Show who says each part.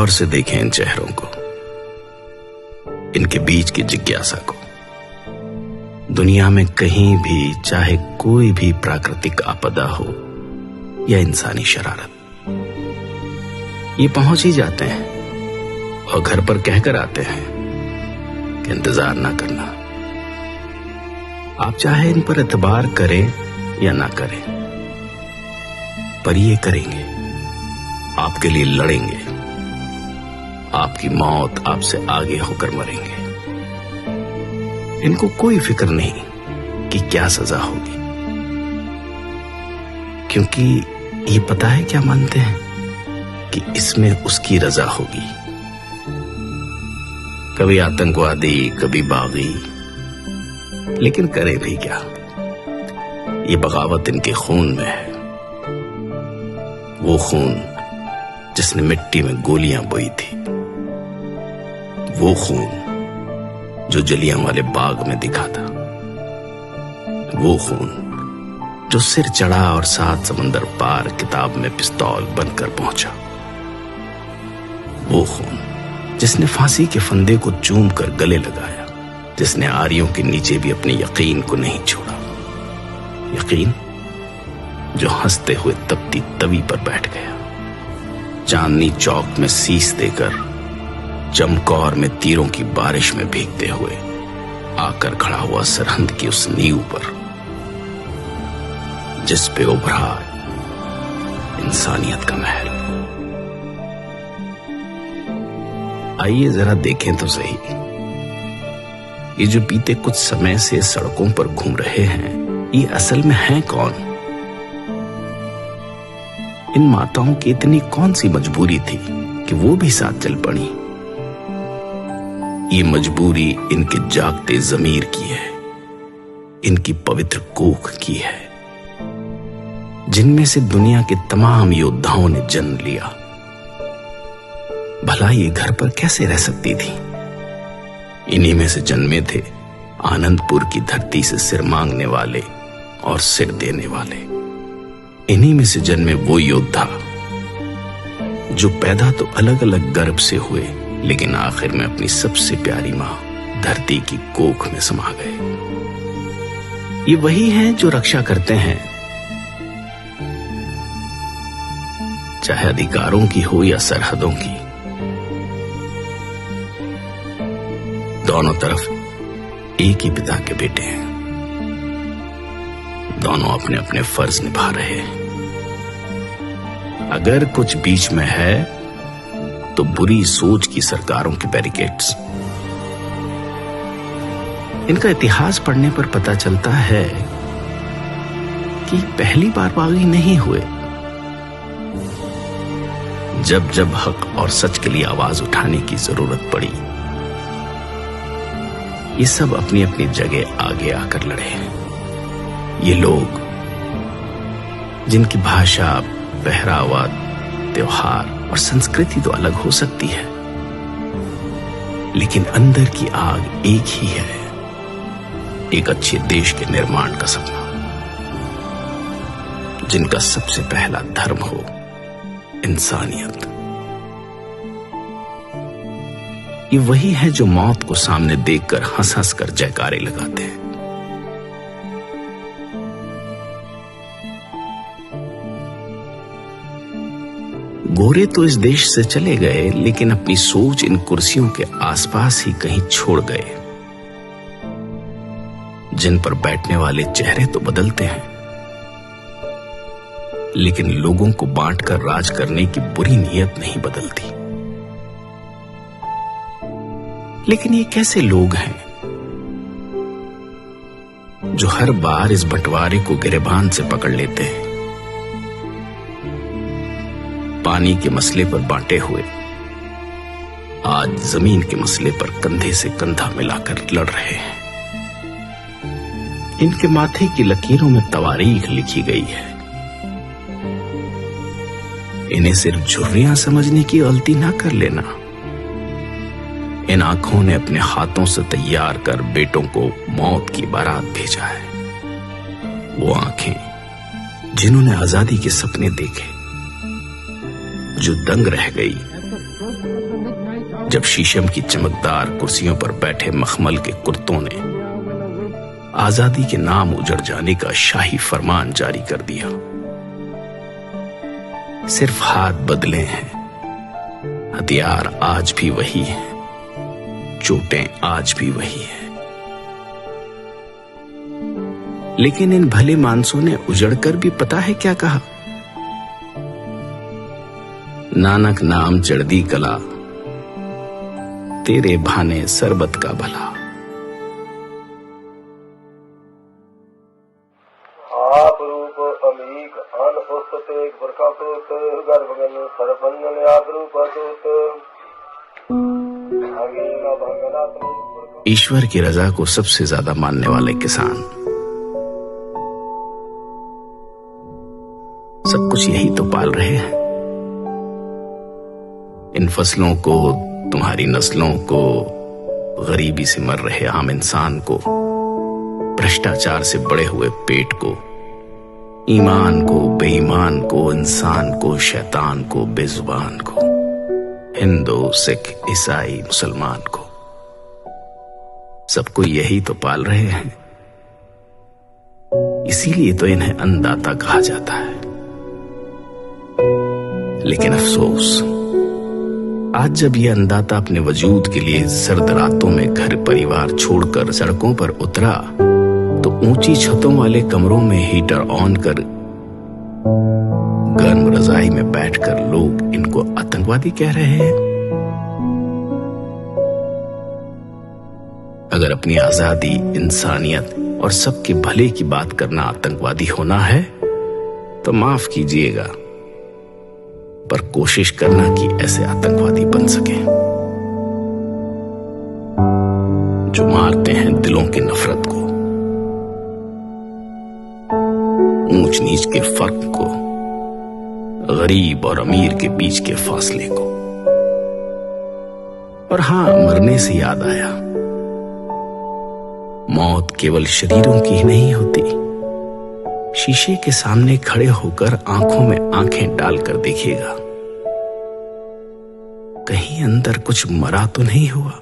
Speaker 1: गौर से देखें इन चेहरों को, इनके बीच की जिज्ञासा को। दुनिया में कहीं भी, चाहे कोई भी प्राकृतिक आपदा हो या इंसानी शरारत, ये पहुंच ही जाते हैं और घर पर कहकर आते हैं कि इंतजार ना करना। आप चाहे इन पर एतबार करें या ना करें, पर ये करेंगे, आपके लिए लड़ेंगे, आपकी मौत आपसे आगे होकर मरेंगे। इनको कोई फिक्र नहीं कि क्या सजा होगी, क्योंकि ये पता है क्या मानते हैं कि इसमें उसकी रजा होगी। कभी आतंकवादी, कभी बागी, लेकिन करे भी क्या, ये बगावत इनके खून में है। वो खून जिसने मिट्टी में गोलियां बोई थी, वो खून जो जलियांवाले बाग में दिखा था, वो खून जो सिर चढ़ा और 7 समंदर पार किताब में पिस्तौल बनकर पहुंचा, वो खून जिसने फांसी के फंदे को चूम कर गले लगाया, जिसने आरियों के नीचे भी अपने यकीन को नहीं छोड़ा। यकीन जो हंसते हुए तपती तवी पर बैठ गया, चांदनी चौक में शीश देकर चमकौर में तीरों की बारिश में भीगते हुए आकर खड़ा हुआ सरहंद की उस नींव पर, जिस पे उभरा इंसानियत का महल। आइए जरा देखें तो सही, ये जो बीते कुछ समय से सड़कों पर घूम रहे हैं, ये असल में हैं कौन? इन माताओं की इतनी कौन सी मजबूरी थी कि वो भी साथ चल पड़ी? ये मजबूरी इनके जागते ज़मीर की है, इनकी पवित्र कोख की है, जिनमें से दुनिया के तमाम योद्धाओं ने जन्म लिया। भला ये घर पर कैसे रह सकती थी? इन्हीं में से जन्मे थे आनंदपुर की धरती से सिर मांगने वाले और सिर देने वाले। इन्हीं में से जन्मे वो योद्धा जो पैदा तो अलग अलग गर्भ से हुए, लेकिन आखिर में अपनी सबसे प्यारी मां धरती की कोख में समा गए। ये वही हैं जो रक्षा करते हैं, चाहे अधिकारों की हो या सरहदों की। दोनों तरफ एक ही पिता के बेटे हैं, दोनों अपने अपने फर्ज निभा रहे हैं। अगर कुछ बीच में है तो बुरी सोच की सरकारों के बैरिकेड्स। इनका इतिहास पढ़ने पर पता चलता है कि पहली बार बागी नहीं हुए। जब जब हक और सच के लिए आवाज उठाने की जरूरत पड़ी, ये सब अपनी अपनी जगह आगे आकर लड़े हैं। ये लोग जिनकी भाषा, पहरावा, त्योहार और संस्कृति तो अलग हो सकती है, लेकिन अंदर की आग एक ही है, एक अच्छे देश के निर्माण का सपना, जिनका सबसे पहला धर्म हो इंसानियत। ये वही है जो मौत को सामने देखकर हंस हंस कर जयकारे लगाते हैं। गोरे तो इस देश से चले गए, लेकिन अपनी सोच इन कुर्सियों के आसपास ही कहीं छोड़ गए। जिन पर बैठने वाले चेहरे तो बदलते हैं, लेकिन लोगों को बांटकर राज करने की बुरी नीयत नहीं बदलती। लेकिन ये कैसे लोग हैं जो हर बार इस बंटवारे को गिरेबान से पकड़ लेते हैं? पानी के मसले पर बांटे हुए आज जमीन के मसले पर कंधे से कंधा मिलाकर लड़ रहे हैं। इनके माथे की लकीरों में तवारीख लिखी गई है। इन्हें सिर्फ झुर्रियां समझने की गलती ना कर लेना। इन आंखों ने अपने हाथों से तैयार कर बेटों को मौत की बारात भेजा है। वो आंखें जिन्होंने आजादी के सपने देखे, जो दंग रह गई जब शीशम की चमकदार कुर्सियों पर बैठे मखमल के कुर्तों ने आजादी के नाम उजड़ जाने का शाही फरमान जारी कर दिया। सिर्फ हाथ बदले हैं, हथियार आज भी वही है, चोटें आज भी वही है। लेकिन इन भले मानसों ने उजड़कर भी पता है क्या कहा? नानक नाम चढ़दी कला, तेरे भाने सरबत का भला।
Speaker 2: आप रूप अमीक अन उस्तते बरकातोत गर्भगन सरपंजन आप रूपतोत भगेना भगनात्म।
Speaker 1: ईश्वर की रजा को सबसे ज्यादा मानने वाले किसान सब कुछ यही तो पाल रहे हैं। इन फसलों को, तुम्हारी नस्लों को, गरीबी से मर रहे आम इंसान को, भ्रष्टाचार से बड़े हुए पेट को, ईमान को, बेईमान को, इंसान को, शैतान को, बेजुबान को, हिंदू, सिख, ईसाई, मुसलमान को, सबको यही तो पाल रहे हैं। इसीलिए तो इन्हें अन्नदाता कहा जाता है। लेकिन अफसोस, आज जब यह अन्नदाता अपने वजूद के लिए सर्द रातों में घर परिवार छोड़कर सड़कों पर उतरा, तो ऊंची छतों वाले कमरों में हीटर ऑन कर गर्म रजाई में बैठकर लोग इनको आतंकवादी कह रहे हैं। अगर अपनी आजादी, इंसानियत और सबके भले की बात करना आतंकवादी होना है तो माफ कीजिएगा, पर कोशिश करना कि ऐसे आतंकवादी बन सके जो मारते हैं दिलों की नफरत को, ऊंच नीच के फर्क को, गरीब और अमीर के बीच के फासले को। और हां, मरने से याद आया, मौत केवल शरीरों की ही नहीं होती। शीशे के सामने खड़े होकर आंखों में आंखें डालकर देखिएगा, कहीं अंदर कुछ मरा तो नहीं हुआ।